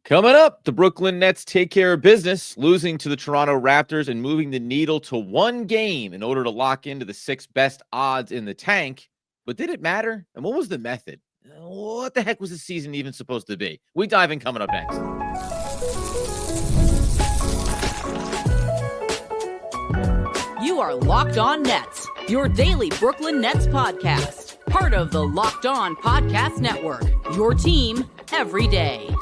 Coming up, the Brooklyn Nets take care of business, losing to the Toronto Raptors and moving the needle to one game in order to lock into the sixth best odds in the tank. But did it matter? And what was the method? What the heck was the season even supposed to be? We dive in coming up next. You are Locked On Nets, your daily Brooklyn Nets podcast. Part of the Locked On Podcast Network, your team every day.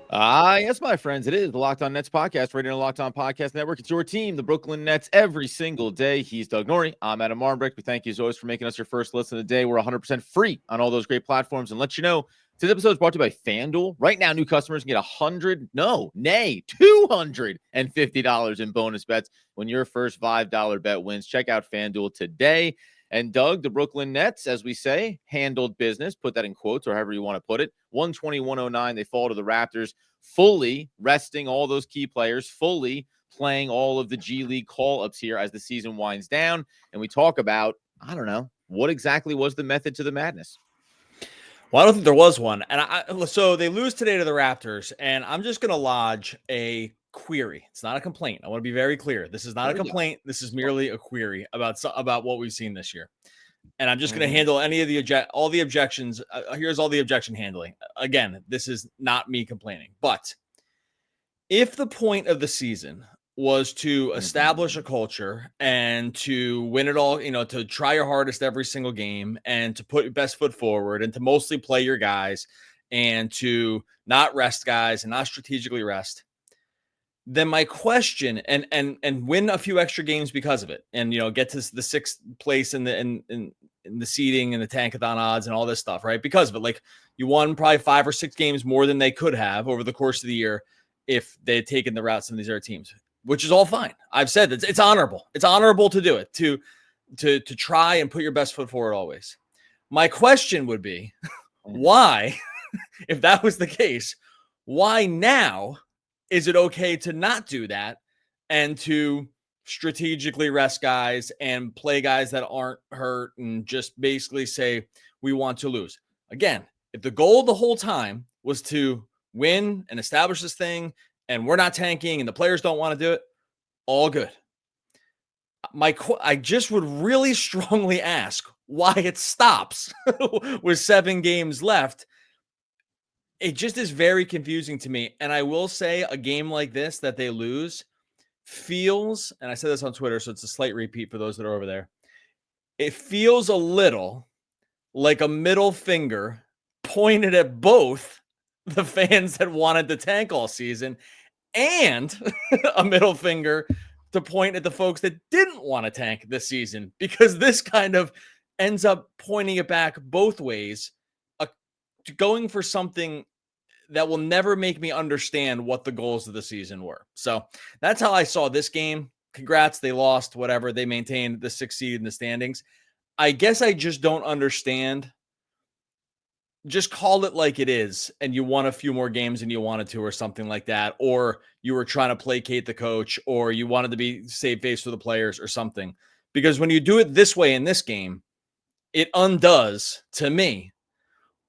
Yes, my friends, it is the Locked On Nets podcast, right here on the Locked On Podcast Network. It's your team, the Brooklyn Nets, every single day. He's Doug Norrie. I'm Adam Marmbrecht. We thank you as always for making us your first listen of the day. We're 100% free on all those great platforms. And let you know, today's episode is brought to you by FanDuel. Right now, new customers can get $250 in bonus bets when your first $5 bet wins. Check out FanDuel today. And Doug, the Brooklyn Nets, as we say, handled business. Put that in quotes or however you want to put it. 120-109. They fall to the Raptors, fully resting all those key players, fully playing all of the G League call-ups here as the season winds down. And we talk about, I don't know, what exactly was the method to the madness? Well, I don't think there was one. And so they lose today to the Raptors, and I'm just going to lodge a query. It's not a complaint. I want to be very clear. This is not a complaint. This is merely a query about what we've seen this year. And I'm just going to handle any of all the objections. Here's all the objection handling. Again, this is not me complaining. But if the point of the season was to establish a culture and to win it all, to try your hardest every single game and to put your best foot forward and to mostly play your guys and to not rest guys and not strategically rest, then my question and win a few extra games because of it, and get to the sixth place in the seeding and the tankathon odds and all this stuff, right? Because of it, like you won probably 5 or 6 games more than they could have over the course of the year if they had taken the route some of these other teams, which is all fine. I've said that it's honorable. It's honorable to do it, to try and put your best foot forward always. My question would be, why, if that was the case, why now is it okay to not do that and to strategically rest guys and play guys that aren't hurt and just basically say, we want to lose? Again, if the goal the whole time was to win and establish this thing and we're not tanking and the players don't want to do it, all good. I just would really strongly ask why it stops with 7 games left. It just is very confusing to me. And I will say a game like this that they lose feels, and I said this on Twitter, so it's a slight repeat for those that are over there. It feels a little like a middle finger pointed at both the fans that wanted to tank all season and a middle finger to point at the folks that didn't want to tank this season, because this kind of ends up pointing it back both ways, going for something that will never make me understand what the goals of the season were. So that's how I saw this game. Congrats. They lost, whatever. They maintained the 6th seed in the standings. I guess I just don't understand. Just call it like it is. And you won a few more games than you wanted to, or something like that. Or you were trying to placate the coach, or you wanted to be save face for the players or something. Because when you do it this way in this game, it undoes, to me,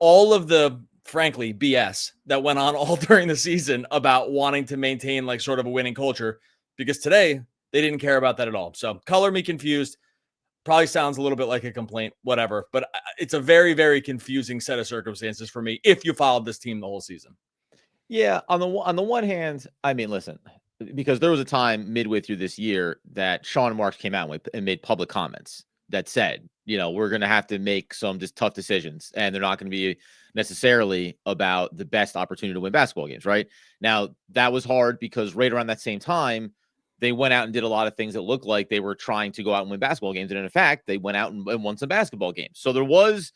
all of the, frankly, BS that went on all during the season about wanting to maintain like sort of a winning culture, because today they didn't care about that at all. So color me confused. Probably sounds a little bit like a complaint, whatever, but it's a very, very confusing set of circumstances for me if you followed this team the whole season. Yeah, on the one hand, I mean, listen, because there was a time midway through this year that Sean Marks came out and made public comments that said, we're going to have to make some just tough decisions, and they're not going to be necessarily about the best opportunity to win basketball games, right? Now, that was hard because right around that same time, they went out and did a lot of things that looked like they were trying to go out and win basketball games. And in fact, they went out and won some basketball games. So there was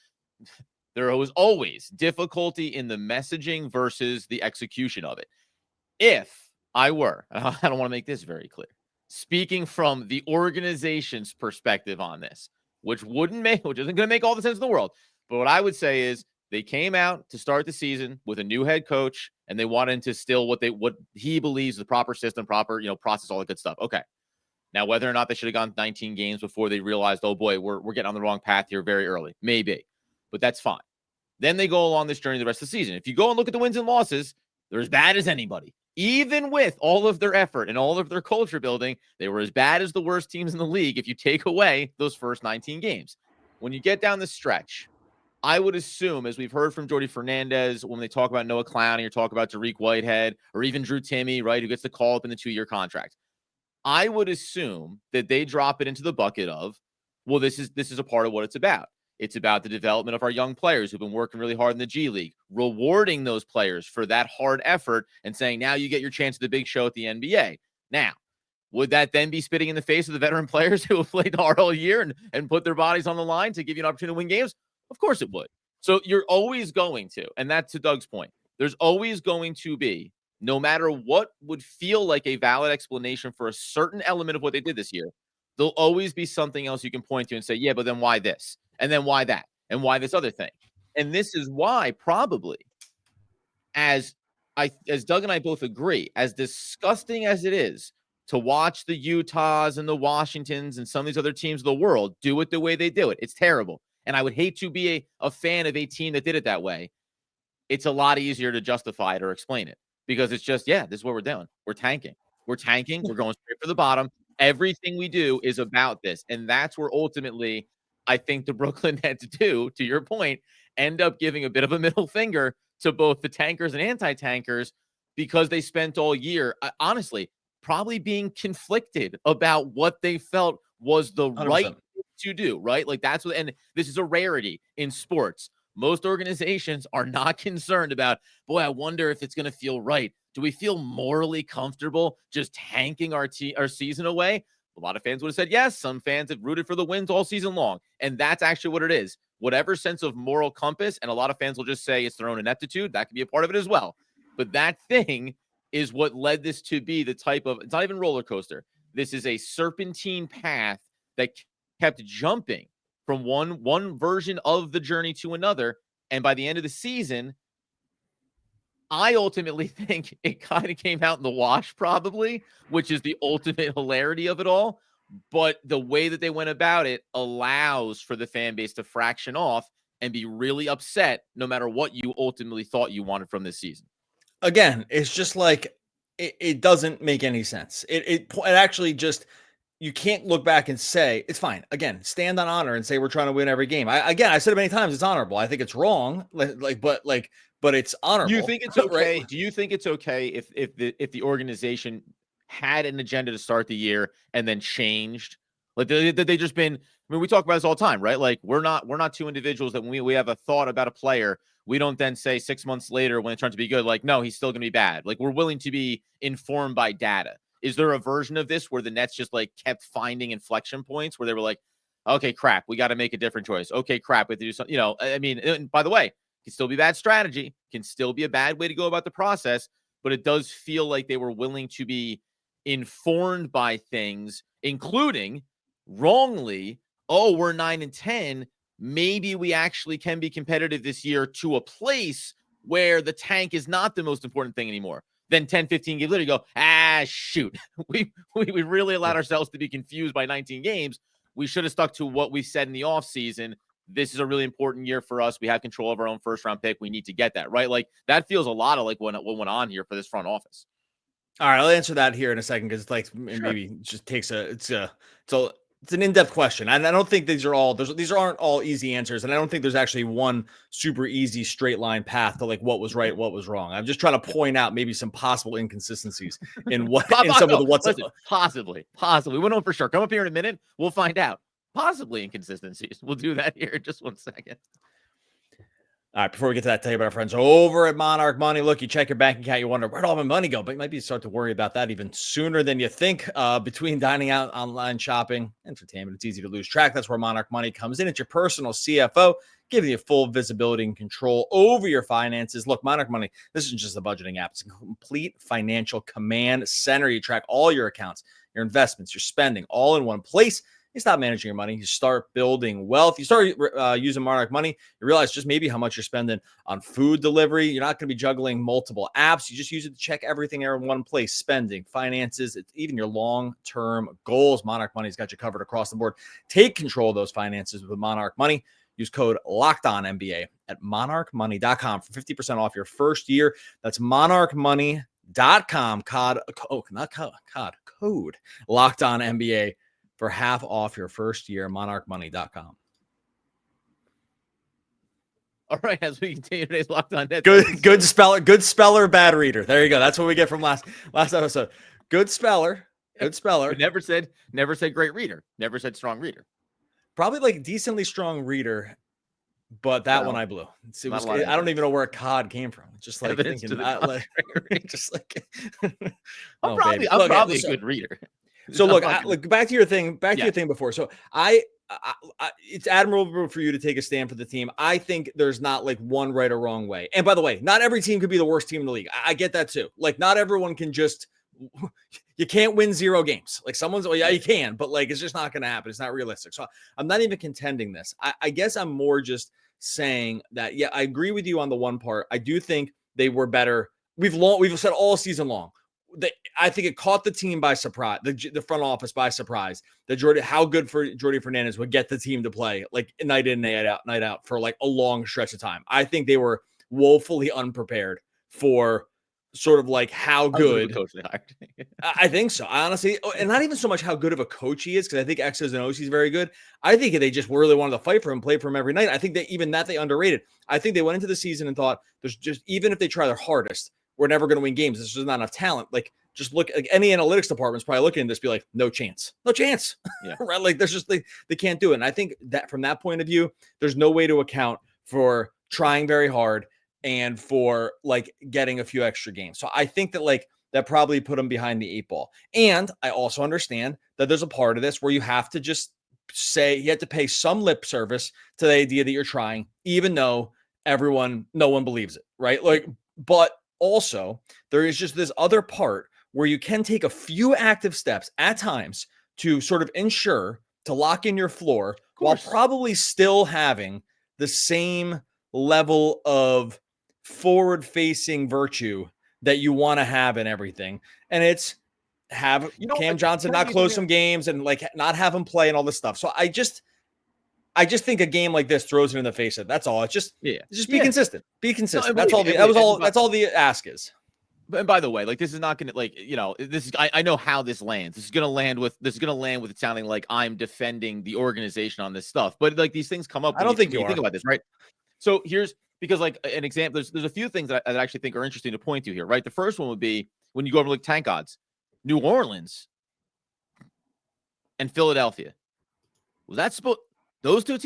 always difficulty in the messaging versus the execution of it. If I were, and I don't want to make this very clear, speaking from the organization's perspective on this, which isn't going to make all the sense in the world, but what I would say is they came out to start the season with a new head coach, and they wanted to instill what he believes the proper system, proper, process, all that good stuff. Okay. Now, whether or not they should have gone 19 games before they realized, oh boy, we're getting on the wrong path here very early, maybe, but that's fine. Then they go along this journey the rest of the season. If you go and look at the wins and losses, They're as bad as anybody. Even with all of their effort and all of their culture building, they were as bad as the worst teams in the league if you take away those first 19 games. When you get down the stretch, I would assume, as we've heard from Jordy Fernandez, when they talk about Noah Clowney or talk about Dariq Whitehead or even Drew Timme, right, who gets the call up in the 2-year contract, I would assume that they drop it into the bucket of, well, this is a part of what it's about. It's about the development of our young players who've been working really hard in the G League, rewarding those players for that hard effort and saying, now you get your chance at the big show at the NBA. Now, would that then be spitting in the face of the veteran players who have played hard all year and put their bodies on the line to give you an opportunity to win games? Of course it would. So you're always going to, and that's to Doug's point, there's always going to be, no matter what would feel like a valid explanation for a certain element of what they did this year, there'll always be something else you can point to and say, yeah, but then why this? And then why that? And why this other thing? And this is why probably, as Doug and I both agree, as disgusting as it is to watch the Utahs and the Washingtons and some of these other teams of the world do it the way they do it, it's terrible. And I would hate to be a fan of a team that did it that way. It's a lot easier to justify it or explain it because it's just, yeah, this is what we're doing. We're tanking. We're tanking. We're going straight for the bottom. Everything we do is about this. And that's where ultimately I think the Brooklyn Nets do, to your point, end up giving a bit of a middle finger to both the tankers and anti-tankers because they spent all year, honestly, probably being conflicted about what they felt was the 100%. Right thing to do, right? Like that's what, and this is a rarity in sports. Most organizations are not concerned about, boy, I wonder if it's going to feel right. Do we feel morally comfortable just tanking our season away? A lot of fans would have said yes. Some fans have rooted for the wins all season long. And that's actually what it is. Whatever sense of moral compass, and a lot of fans will just say it's their own ineptitude. That could be a part of it as well. But that thing is what led this to be the type of, it's not even roller coaster. This is a serpentine path that kept jumping from one version of the journey to another. And by the end of the season, I ultimately think it kind of came out in the wash probably, which is the ultimate hilarity of it all. But the way that they went about it allows for the fan base to fraction off and be really upset no matter what you ultimately thought you wanted from this season. Again, it's just like, it doesn't make any sense. It actually just, you can't look back and say it's fine. Again, stand on honor and say we're trying to win every game. I said it many times. It's honorable. I think it's wrong. But it's honorable. Do you think it's okay? Right? Do you think it's okay if the organization had an agenda to start the year and then changed? Like they just been. I mean, we talk about this all the time, right? Like we're not two individuals that when we have a thought about a player, we don't then say 6 months later when it turns to be good, like, no, he's still going to be bad. Like we're willing to be informed by data. Is there a version of this where the Nets just like kept finding inflection points where they were like, okay, crap, we got to make a different choice. Okay, crap, we have to do something. You know, I mean, and by the way, can still be bad strategy, can still be a bad way to go about the process, but it does feel like they were willing to be informed by things, including wrongly, oh, we're 9-10. Maybe we actually can be competitive this year to a place where the tank is not the most important thing anymore. Then 10, 15 games later, you go, shoot. We really allowed ourselves to be confused by 19 games. We should have stuck to what we said in the offseason. This is a really important year for us. We have control of our own first-round pick. We need to get that, right? Like, that feels a lot of like what went on here for this front office. All right, I'll answer that here in a second because it's like maybe it just takes it's an in-depth question. And I don't think these aren't all easy answers. And I don't think there's actually one super easy straight line path to like what was right, what was wrong. I'm just trying to point out maybe some possible inconsistencies in what in some of the what's listen, possibly. We won't know for sure. Come up here in a minute. We'll find out. Possibly inconsistencies. We'll do that here in just 1 second. All right, before we get to that, tell you about our friends over at Monarch Money. Look, you check your bank account, you wonder, where'd all my money go? But you might be start to worry about that even sooner than you think. Between dining out, online shopping, entertainment, it's easy to lose track. That's where Monarch Money comes in. It's your personal CFO, giving you full visibility and control over your finances. Look, Monarch Money, this isn't just a budgeting app. It's a complete financial command center. You track all your accounts, your investments, your spending, all in one place. You stop managing your money. You start building wealth. You start using Monarch Money. You realize just maybe how much you're spending on food delivery. You're not going to be juggling multiple apps. You just use it to check everything there in one place. Spending, finances, it's even your long-term goals. Monarch Money's got you covered across the board. Take control of those finances with Monarch Money. Use code LOCKEDONNBA at monarchmoney.com for 50% off your first year. That's monarchmoney.com. Code LOCKEDONNBA for half off your first year. Monarchmoney.com. All right, as we continue today's Locked On Nets. Good speller, bad reader. There you go. That's what we get from last episode. Good speller. But never said great reader. Never said strong reader. Probably like decently strong reader, but that one I blew. I don't even know where a cod came from. Just like thinking, just like I'm probably a good reader. So look, back to your thing. To your thing before. So it's admirable for you to take a stand for the team. I think there's not like one right or wrong way. And by the way, not every team could be the worst team in the league. I get that too. Like not everyone can just. You can't win 0 games. Like you can, but like it's just not going to happen. It's not realistic. So I'm not even contending this. I guess I'm more just saying that. Yeah, I agree with you on the one part. I do think they were better. We've said all season long. I think it caught the team by surprise, the front office by surprise. How good for Jordi Fernandez would get the team to play like night in, night out for like a long stretch of time. I think they were woefully unprepared for sort of like how good coach they hired. I think so. I honestly, and not even so much how good of a coach he is, because I think X's and O's he's very good. I think they just really wanted to fight for him, play for him every night. I think that they underrated. I think they went into the season and thought there's just, even if they try their hardest, we're never going to win games. There's just not enough talent. Like just look, like any analytics department's probably looking at this, be like, no chance. Yeah. Right? Like there's just they can't do it. And I think that from that point of view, there's no way to account for trying very hard and for like getting a few extra games. So I think that like that probably put them behind the 8 ball. And I also understand that there's a part of this where you have to just say, you have to pay some lip service to the idea that you're trying, even though no one believes it. Right. Like, but also there is just this other part where you can take a few active steps at times to sort of ensure to lock in your floor while probably still having the same level of forward-facing virtue that you want to have in everything. And it's have Cam Johnson not close some games and like not have him play and all this stuff. So I just think a game like this throws it in the face of it. That's all. It's just be consistent. Be consistent. No, that's all the ask is. And by the way, like this is not going to this is I know how this lands. This is going to land with it sounding like I'm defending the organization on this stuff. But like these things come up. I don't think you think about this, right? So because like an example, there's a few things that I actually think are interesting to point to here, right? The first one would be when you go over like tank odds, New Orleans and Philadelphia. Was that those two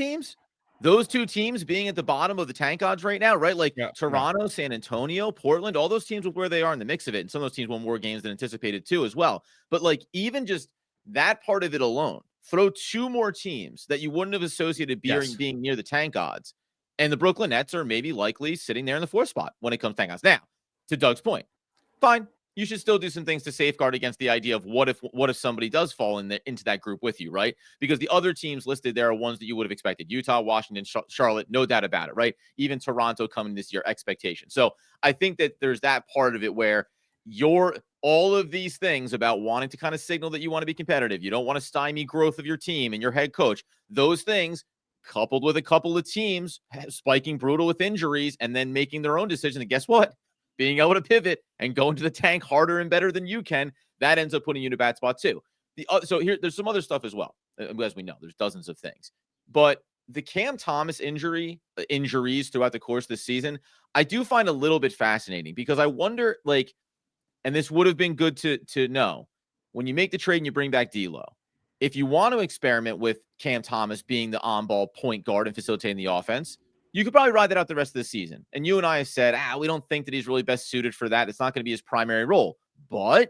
teams being at the bottom of the tank odds right now, right? Like Toronto, San Antonio, Portland, all those teams with where they are in the mix of it. And some of those teams won more games than anticipated too as well. But like even just that part of it alone, throw 2 more teams that you wouldn't have associated being near the tank odds. And the Brooklyn Nets are maybe likely sitting there in the 4th spot when it comes to tank odds. Now, to Doug's point, fine. You should still do some things to safeguard against the idea of what if somebody does fall into that group with you, right? Because the other teams listed there are ones that you would have expected. Utah, Washington, Charlotte, no doubt about it, right? Even Toronto coming this year, expectation. So I think that there's that part of it where all of these things about wanting to kind of signal that you want to be competitive. You don't want to stymie growth of your team and your head coach. Those things coupled with a couple of teams spiking brutal with injuries and then making their own decision. And guess what? Being able to pivot and go into the tank harder and better than you can, that ends up putting you in a bad spot too. So there's some other stuff as well. As we know, there's dozens of things. But the Cam Thomas injuries throughout the course of the season, I do find a little bit fascinating because I wonder, like, and this would have been good to know, when you make the trade and you bring back D'Lo, if you want to experiment with Cam Thomas being the on-ball point guard and facilitating the offense, you could probably ride that out the rest of the season. And you and I have said, we don't think that he's really best suited for that. It's not going to be his primary role. But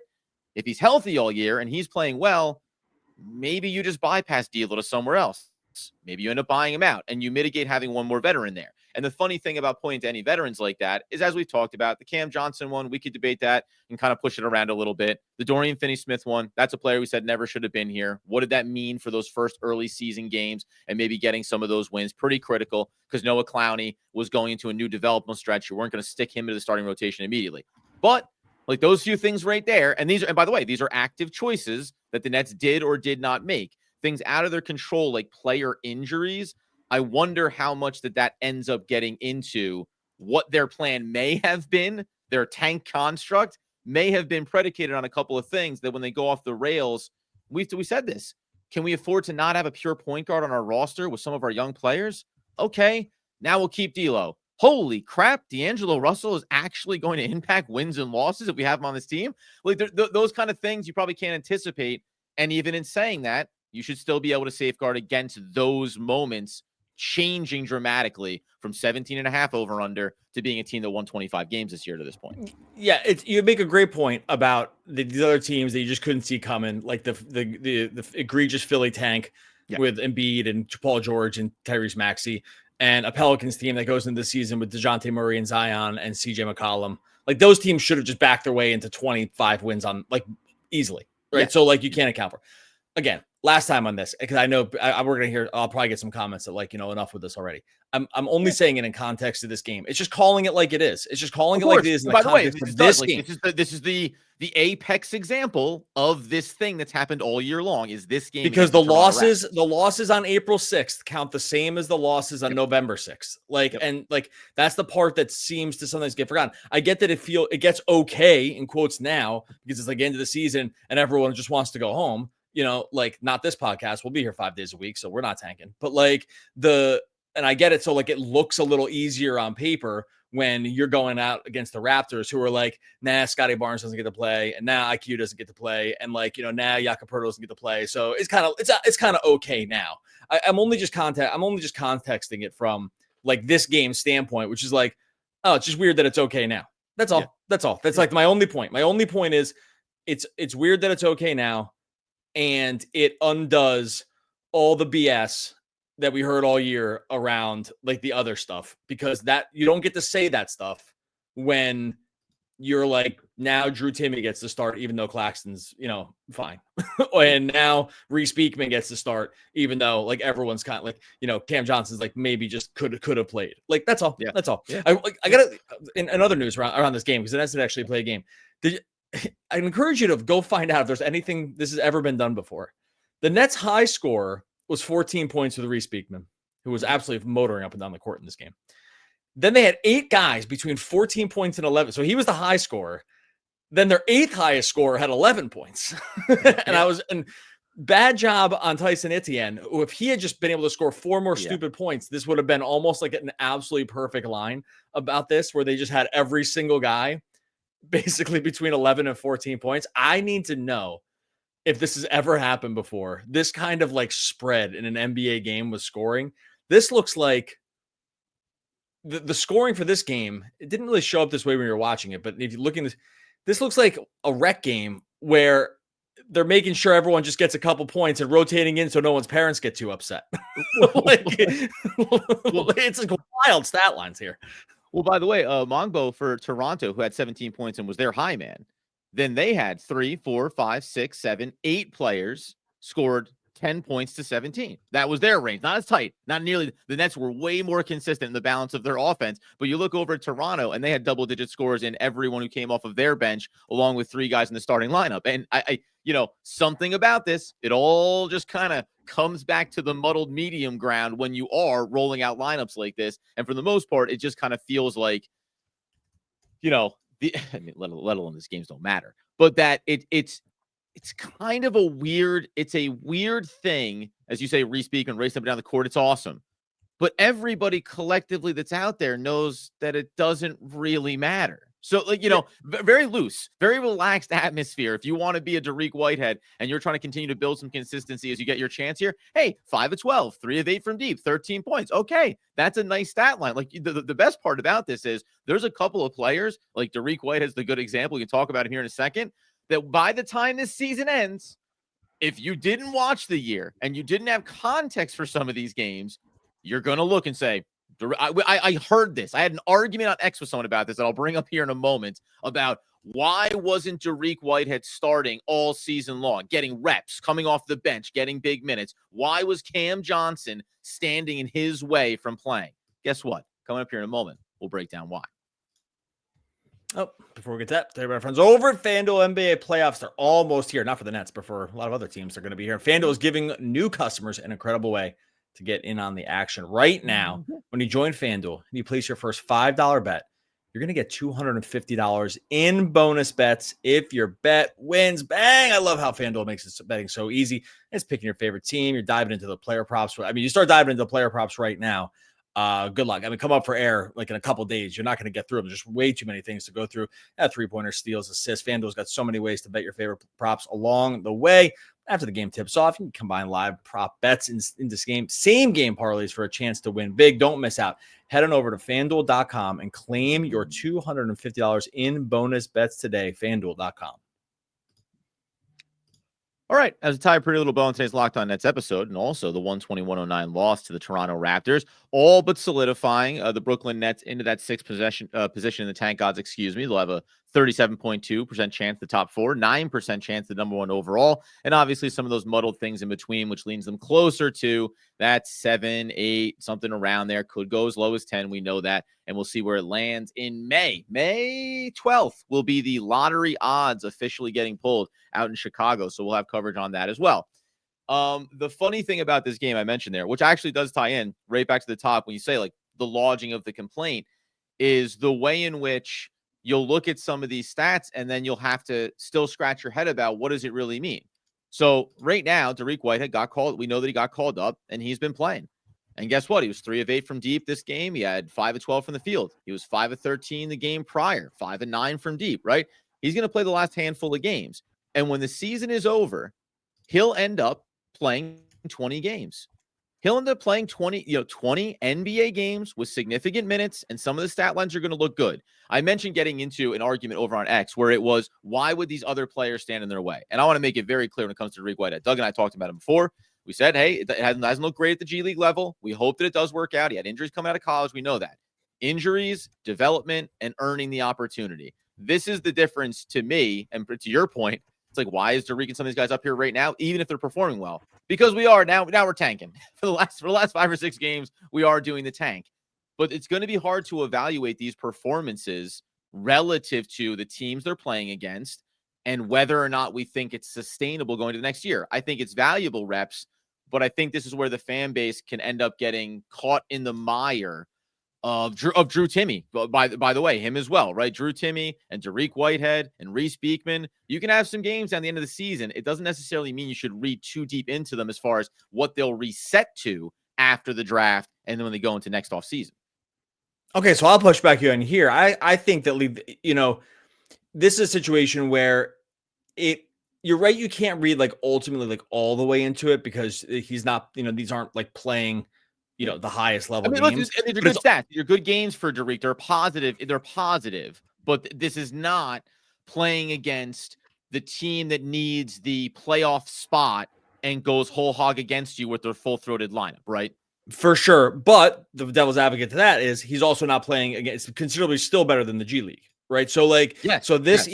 if he's healthy all year and he's playing well, maybe you just bypass D'Lo to somewhere else. Maybe you end up buying him out and you mitigate having one more veteran there. And the funny thing about pointing to any veterans like that is, as we've talked about, the Cam Johnson one, we could debate that and kind of push it around a little bit. The Dorian Finney-Smith one, that's a player we said never should have been here. What did that mean for those first early season games and maybe getting some of those wins? Pretty critical because Noah Clowney was going into a new developmental stretch. You weren't going to stick him into the starting rotation immediately. But like those few things right there, and by the way, these are active choices that the Nets did or did not make. Things out of their control, like player injuries, I wonder how much that ends up getting into what their plan may have been. Their tank construct may have been predicated on a couple of things that when they go off the rails, we said this. Can we afford to not have a pure point guard on our roster with some of our young players? Okay, now we'll keep D'Lo. Holy crap, D'Angelo Russell is actually going to impact wins and losses if we have him on this team. Like those kind of things you probably can't anticipate. And even in saying that, you should still be able to safeguard against those moments changing dramatically from 17 and a half over under to being a team that won 25 games this year to this point. Yeah, you make a great point about these other teams that you just couldn't see coming, like the egregious Philly tank with Embiid and Paul George and Tyrese Maxey, and a Pelicans team that goes into the season with DeJounte Murray and Zion and CJ McCollum. Like those teams should have just backed their way into 25 wins on like easily, right? Yeah. So like you can't account for. Again, last time on this, because I know we're going to hear, I'll probably get some comments that like, enough with this already. I'm only saying it in context of this game. It's just calling it like it is. It's just calling it like it is in the context of this game. This is the apex example of this thing that's happened all year long is this game. Because the losses on April 6th count the same as the losses on November 6th. And like, that's the part that seems to sometimes get forgotten. I get that it gets okay in quotes now because it's like end of the season and everyone just wants to go home. Like not this podcast. We'll be here 5 days a week, so we're not tanking. But like and I get it. So like it looks a little easier on paper when you're going out against the Raptors, who are like, nah, Scotty Barnes doesn't get to play, and now IQ doesn't get to play, and like now Jakob Poeltl doesn't get to play. So it's kind of okay now. I'm only just contexting it from like this game standpoint, which is like, oh, it's just weird that it's okay now. That's all. Yeah. That's all. That's like my only point. My only point is it's weird that it's okay now. And it undoes all the BS that we heard all year around like the other stuff, because that you don't get to say that stuff when you're like, now Drew Timme gets to start, even though Claxton's, fine. And now Reese Beekman gets to start, even though like everyone's kind of like, Cam Johnson's like maybe just could have played. Like, that's all. Yeah. That's all. Yeah. I got in other news around this game, because the Nets did actually play a game. I encourage you to go find out if there's anything this has ever been done before. The Nets' high score was 14 points with Reese Beekman, who was absolutely motoring up and down the court in this game. Then they had 8 guys between 14 points and 11. So he was the high scorer. Then their 8th highest scorer had 11 points. And bad job on Tyson Etienne, who, if he had just been able to score 4 more stupid points, this would have been almost like an absolutely perfect line about this, where they just had every single guy basically between 11 and 14 points. I need to know if this has ever happened before. This kind of like spread in an NBA game with scoring. This looks like the scoring for this game. It didn't really show up this way when you're watching it, but if you look in this looks like a rec game where they're making sure everyone just gets a couple points and rotating in so no one's parents get too upset. It's like wild stat lines here. Well, by the way, Mongbo for Toronto, who had 17 points and was their high man, then they had 3, 4, 5, 6, 7, 8 players scored 10 points to 17. That was their range. Not as tight. Not nearly. The Nets were way more consistent in the balance of their offense. But you look over at Toronto, and they had double-digit scores in everyone who came off of their bench, along with 3 guys in the starting lineup. And I something about this, it all just kind of comes back to the muddled medium ground when you are rolling out lineups like this. And for the most part, it just kind of feels like, let alone these games don't matter, but that it's kind of a weird thing. As you say, Reese Beekman racing up and down the court. It's awesome. But everybody collectively that's out there knows that it doesn't really matter. So, very loose, very relaxed atmosphere. If you want to be a Dariq Whitehead and you're trying to continue to build some consistency as you get your chance here, hey, 5 of 12, 3 of 8 from deep, 13 points. Okay, that's a nice stat line. Like the best part about this is there's a couple of players, like Dariq Whitehead's the good example. We can talk about him here in a second, that by the time this season ends, if you didn't watch the year and you didn't have context for some of these games, you're going to look and say, I heard this. I had an argument on X with someone about this that I'll bring up here in a moment about why wasn't Dariq Whitehead starting all season long, getting reps, coming off the bench, getting big minutes. Why was Cam Johnson standing in his way from playing? Guess what? Coming up here in a moment, we'll break down why. Oh, before we get to that, tell everybody, friends, over at FanDuel NBA playoffs, they're almost here. Not for the Nets, but for a lot of other teams, they're going to be here. FanDuel is giving new customers an incredible way to get in on the action right now. When you join FanDuel and you place your first $5 bet, you're going to get $250 in bonus bets if your bet wins. Bang! I love how FanDuel makes betting so easy. It's picking your favorite team. You're diving into the player props. I mean, you start diving into the player props right now. Good luck. I mean, come up for air like in a couple days. You're not going to get through them. There's just way too many things to go through. Three-pointer, steals, assists. FanDuel's got so many ways to bet your favorite props along the way. After the game tips off, you can combine live prop bets in this game. Same game parlays for a chance to win big. Don't miss out. Head on over to FanDuel.com and claim your $250 in bonus bets today. FanDuel.com. All right, as a tie, pretty little bow in today's Locked On Nets episode, and also the 120-109 loss to the Toronto Raptors, all but solidifying the Brooklyn Nets into that sixth position in the tank odds. They'll have a 37.2% chance the top four, 9% chance the number one overall, and obviously some of those muddled things in between, which leans them closer to that 7, 8, something around there. Could go as low as 10. We know that, and we'll see where it lands in May. May 12th will be the lottery odds officially getting pulled out in Chicago, so we'll have coverage on that as well. The funny thing about this game I mentioned there, which actually does tie in right back to the top when you say like the lodging of the complaint, is the way in which you'll look at some of these stats and then you'll have to still scratch your head about what does it really mean. So right now, Derek Whitehead got called. We know that he got called up and he's been playing. And guess what? He was 3 of 8 from deep this game. He had 5 of 12 from the field. He was 5 of 13 the game prior, 5 of 9 from deep, right? He's going to play the last handful of games. And when the season is over, he'll end up playing 20 games. He'll end up playing 20 NBA games with significant minutes, and some of the stat lines are going to look good. I mentioned getting into an argument over on X where it was, why would these other players stand in their way? And I want to make it very clear when it comes to Derek Whitehead. Doug and I talked about him before. We said, hey, it hasn't looked great at the G League level. We hope that it does work out. He had injuries coming out of college. We know that. Injuries, development, and earning the opportunity. This is the difference to me, and to your point. It's like, why is Derek and some of these guys up here right now, even if they're performing well? Because we are now we're tanking. For the last 5 or 6 games, we are doing the tank. But it's going to be hard to evaluate these performances relative to the teams they're playing against and whether or not we think it's sustainable going to the next year. I think it's valuable reps, but I think this is where the fan base can end up getting caught in the mire of Drew Timme, by the way, him as well, right? Drew Timme and Derek Whitehead and Reese Beekman. You can have some games down the end of the season. It doesn't necessarily mean you should read too deep into them as far as what they'll reset to after the draft and then when they go into next offseason. Okay, so I'll push back you on here. I think that, this is a situation where you're right. You can't read like ultimately like all the way into it because he's not, these aren't like playing the highest level games. They're good stats. They're good games for Derek. They're positive. But this is not playing against the team that needs the playoff spot and goes whole hog against you with their full-throated lineup, right? For sure. But the devil's advocate to that is he's also not playing against considerably still better than the G League, right? So this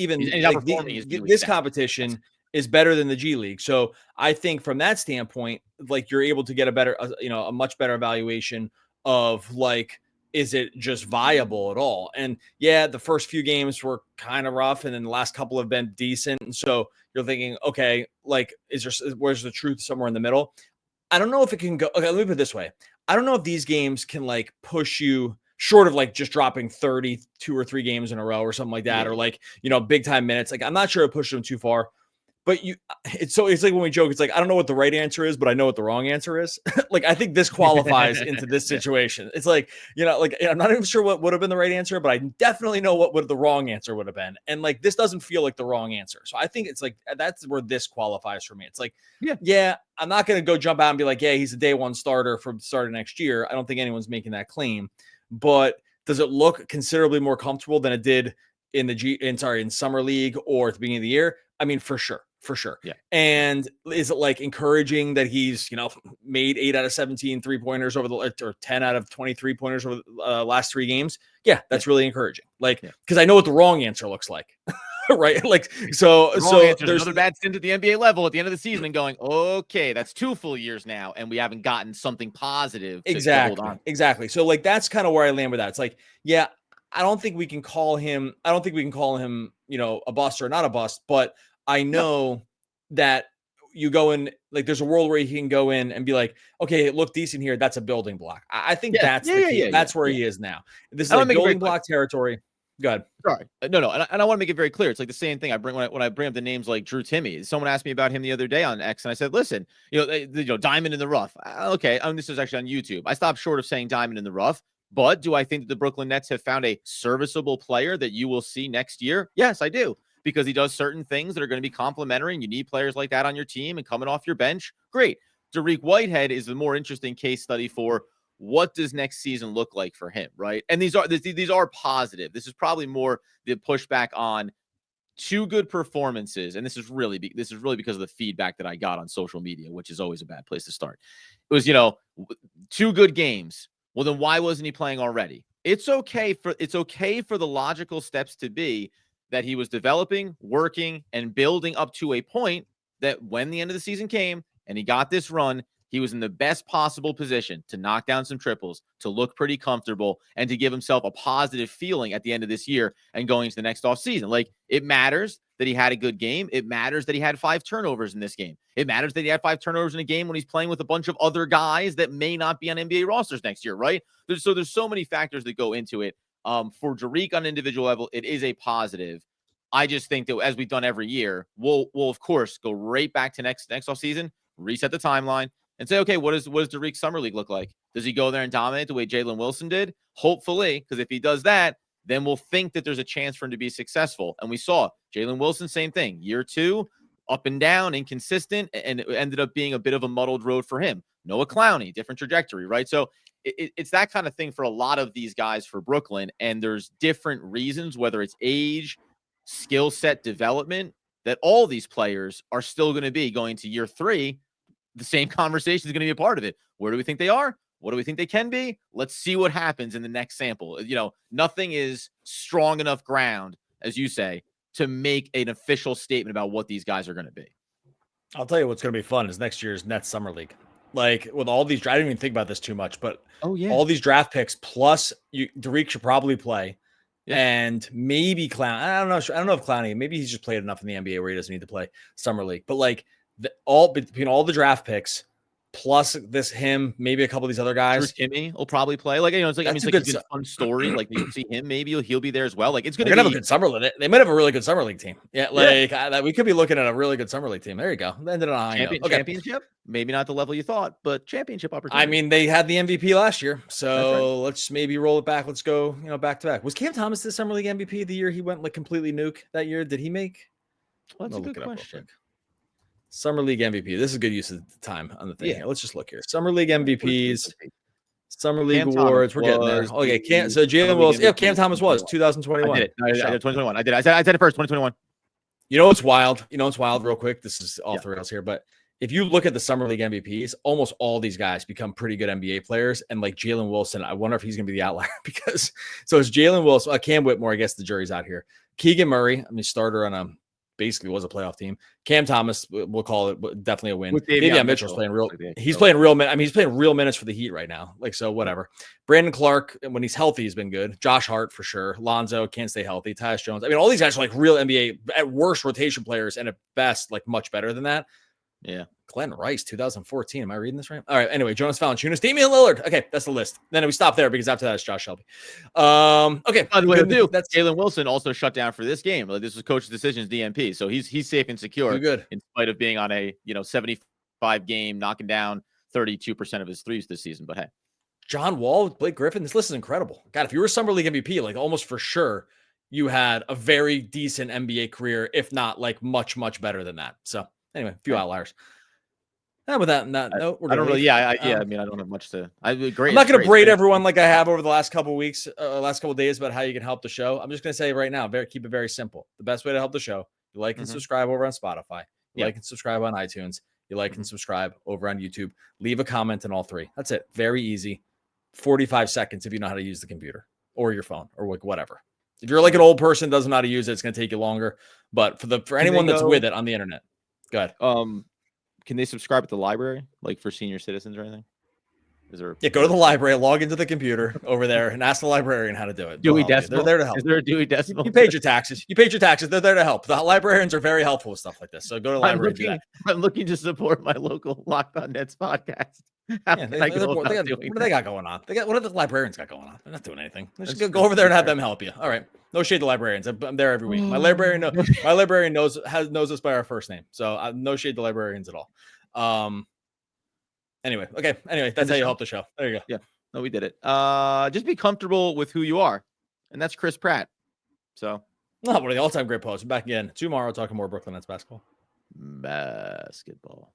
competition is better than the G League. So I think from that standpoint, like you're able to get a much better evaluation of like, is it just viable at all? And yeah, the first few games were kind of rough and then the last couple have been decent. And so you're thinking, okay, like, where's the truth somewhere in the middle? I don't know if it can go. Okay, let me put it this way. I don't know if these games can like push you short of like just dropping 32 or 3 games in a row or something like that, or like, big time minutes. Like, I'm not sure it pushed them too far. But it's like when we joke, it's like, I don't know what the right answer is, but I know what the wrong answer is. Like, I think this qualifies into this situation. It's like, I'm not even sure what would have been the right answer, but I definitely know what the wrong answer would have been. And like, this doesn't feel like the wrong answer. So I think it's like, that's where this qualifies for me. It's like, yeah, I'm not going to go jump out and be like, yeah, he's a day one starter for the start of next year. I don't think anyone's making that claim, but does it look considerably more comfortable than it did in summer league or at the beginning of the year? I mean, for sure. Yeah. And is it like encouraging that he's, made 8 out of 17 3-pointers or 10 out of 23 pointers over the last 3 games? Yeah, that's really encouraging. Like, because I know what the wrong answer looks like. Right. Like, so there's another bad stint at the NBA level at the end of the season and going, okay, that's 2 full years now. And we haven't gotten something positive. Exactly. So like, that's kind of where I land with that. It's like, yeah, I don't think we can call him, a bust or not a bust, but I know that you go in, like there's a world where he can go in and be like, okay, it looked decent here. That's a building block. I think that's the key. That's where he is now. This is like building block territory. Go ahead. Sorry. No. And I want to make it very clear. It's like the same thing I bring when I bring up the names like Drew Timme. Someone asked me about him the other day on X, and I said, listen, diamond in the rough. Okay. This is actually on YouTube. I stopped short of saying diamond in the rough, but do I think that the Brooklyn Nets have found a serviceable player that you will see next year? Yes, I do. Because he does certain things that are going to be complementary, and you need players like that on your team and coming off your bench. Great. Dariq Whitehead is the more interesting case study for what does next season look like for him, right? And these are positive. This is probably more the pushback on two good performances, and this is really because of the feedback that I got on social media, which is always a bad place to start. It was, two good games. Well, then why wasn't he playing already? It's okay for the logical steps to be that he was developing, working, and building up to a point that when the end of the season came and he got this run, he was in the best possible position to knock down some triples, to look pretty comfortable, and to give himself a positive feeling at the end of this year and going into the next offseason. Like, it matters that he had a good game. It matters that he had 5 turnovers in this game. It matters that he had 5 turnovers in a game when he's playing with a bunch of other guys that may not be on NBA rosters next year, right? There's so many factors that go into it. For Dariq on an individual level, it is a positive. I just think that as we've done every year, we'll of course go right back to next offseason, reset the timeline, and say, okay, what does Dariq's summer league look like? Does he go there and dominate the way Jalen Wilson did? Hopefully, because if he does that, then we'll think that there's a chance for him to be successful. And we saw Jalen Wilson, same thing. Year 2, up and down, inconsistent, and it ended up being a bit of a muddled road for him. Noah Clowney, different trajectory, right? So it's that kind of thing for a lot of these guys for Brooklyn, and there's different reasons, whether it's age, skill set development, that all these players are still going to be going to year 3. The same conversation is going to be a part of it. Where do we think they are? What do we think they can be? Let's see what happens in the next sample. Nothing is strong enough ground, as you say, to make an official statement about what these guys are going to be. I'll tell you what's going to be fun is next year's Nets Summer League. Like, with all these, I didn't even think about this too much, but all these draft picks plus Dariq should probably play. Yeah. And maybe Clown. I don't know if Clowney, maybe he's just played enough in the NBA where he doesn't need to play Summer League. But like between all the draft picks plus him, maybe a couple of these other guys. Drew Timme will probably play. Like, it's like, it's like a fun story. Like, you see him, maybe he'll be there as well. Like, it's going to have a good summer league. They might have a really good summer league team. Yeah, we could be looking at a really good summer league team. There you go. Ended on a high note. Championship, maybe not the level you thought, but championship opportunity. I mean, they had the MVP last year, so let's maybe roll it back. Let's go, back to back. Was Cam Thomas the summer league MVP the year he went like completely nuke that year? Did he make? Well, that's a good question. Summer League MVP. This is good use of time on the thing. Yeah. Let's just look here. Summer League MVPs, Summer League awards. We're getting there. Okay, so Jalen Wilson. Yeah, Cam Thomas was 2021. I did. I did 2021. I said it first. 2021. You know what's wild? Real quick. This is all three of us here, but if you look at the Summer League MVPs, almost all these guys become pretty good NBA players. And like Jalen Wilson, I wonder if he's going to be the outlier because so it's Jalen Wilson, Cam Whitmore. I guess the jury's out here. Keegan Murray, starter on basically was a playoff team. Cam Thomas, we'll call it definitely a win. Davion Mitchell's playing real. He's playing real. He's playing real minutes for the Heat right now. Like, so whatever. Brandon Clark, when he's healthy, has been good. Josh Hart for sure. Lonzo can't stay healthy. Tyus Jones. All these guys are like real NBA at worst rotation players and at best like much better than that. Yeah. Glenn Rice, 2014. Am I reading this right? All right. Anyway, Jonas Valanciunas, Damian Lillard. Okay, that's the list. Then we stop there because after that it's Josh Shelby. Okay. By the way, that's Jalen Wilson also shut down for this game. Like, this was coach's decisions, DNP. So he's safe and secure. Good. In spite of being on a 75 game, knocking down 32% of his threes this season. But hey, John Wall with Blake Griffin. This list is incredible. God, if you were a Summer League MVP, like almost for sure, you had a very decent NBA career, if not like much, much better than that. So anyway, a few outliers. And with that note, I don't really. I don't have much to. I'm not going to braid everyone like I have over the last couple of weeks, last couple of days about how you can help the show. I'm just going to say right now, keep it very simple. The best way to help the show: you like and subscribe over on Spotify, you like and subscribe on iTunes, you like and subscribe over on YouTube. Leave a comment on all three. That's it. Very easy. 45 seconds if you know how to use the computer or your phone or like whatever. If you're like an old person doesn't know how to use it, it's going to take you longer. But for anyone that's with it on the internet, go ahead. Can they subscribe at the library, like for senior citizens or anything? Is there? Yeah, go to the library, log into the computer over there, and ask the librarian how to do it. Dewey They'll help you. Decimal? They're there to help. Is there a Dewey Decimal? You paid your taxes. You paid your taxes. They're there to help. The librarians are very helpful with stuff like this. So go to the library and do that. I'm looking to support my local Locked On Nets podcast. What do they got going on? What do the librarians got going on? They're not doing anything. Just go over there and have them help you. All right. No shade to librarians. I'm there every week. My librarian knows us by our first name. So no shade to librarians at all. Anyway, that's how you help the show. There you go. Yeah. No, we did it. Just be comfortable with who you are. And that's Chris Pratt. So one of the all-time great posts. Back again tomorrow talking more Brooklyn Nets basketball. Basketball.